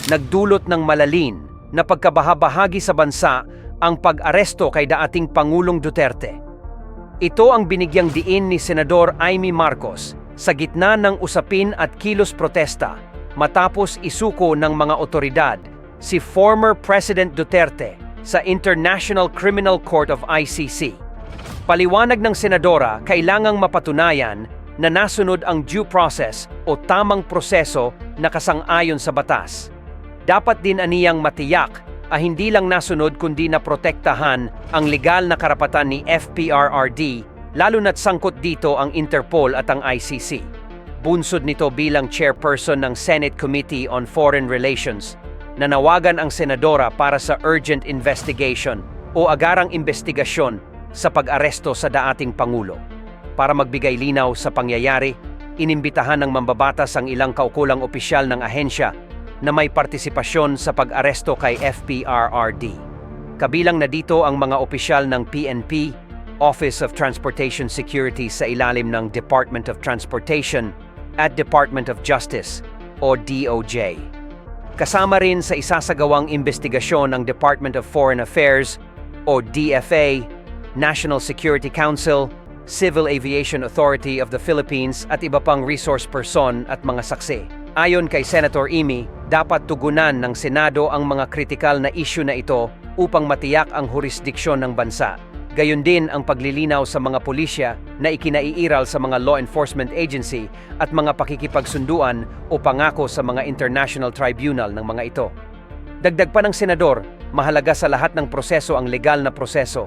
nagdulot ng malalin na pagkabahabahagi sa bansa ang pag-aresto kay dating Pangulong Duterte. Ito ang binigyang diin ni Senador Amy Marcos sa gitna ng usapin at kilos protesta matapos isuko ng mga otoridad si former President Duterte sa International Criminal Court of ICC. Paliwanag ng senadora, kailangang mapatunayan na nasunod ang due process o tamang proseso na kasang-ayon sa batas. Dapat din aniyang matiyak hindi lang nasunod kundi naprotektahan ang legal na karapatan ni FPRRD, lalo na't sangkot dito ang Interpol at ang ICC. Bunsod nito bilang chairperson ng Senate Committee on Foreign Relations, nanawagan ang senadora para sa urgent investigation o agarang investigasyon sa pag-aresto sa dating Pangulo. Para magbigay linaw sa pangyayari, inimbitahan ng mambabatas ang ilang kaukulang opisyal ng ahensya na may partisipasyon sa pag-aresto kay FPRRD. Kabilang na dito ang mga opisyal ng PNP, Office of Transportation Security sa ilalim ng Department of Transportation at Department of Justice o DOJ. Kasama rin sa isasagawang investigasyon ng Department of Foreign Affairs o DFA, National Security Council, Civil Aviation Authority of the Philippines at iba pang resource person at mga saksi. Ayon kay Senator Amy, dapat tugunan ng Senado ang mga kritikal na issue na ito upang matiyak ang jurisdiksyon ng bansa. Gayon din ang paglilinaw sa mga pulisya na ikinaiiral sa mga law enforcement agency at mga pakikipagsunduan o pangako sa mga international tribunal ng mga ito. Dagdag pa ng senador, mahalaga sa lahat ng proseso ang legal na proseso.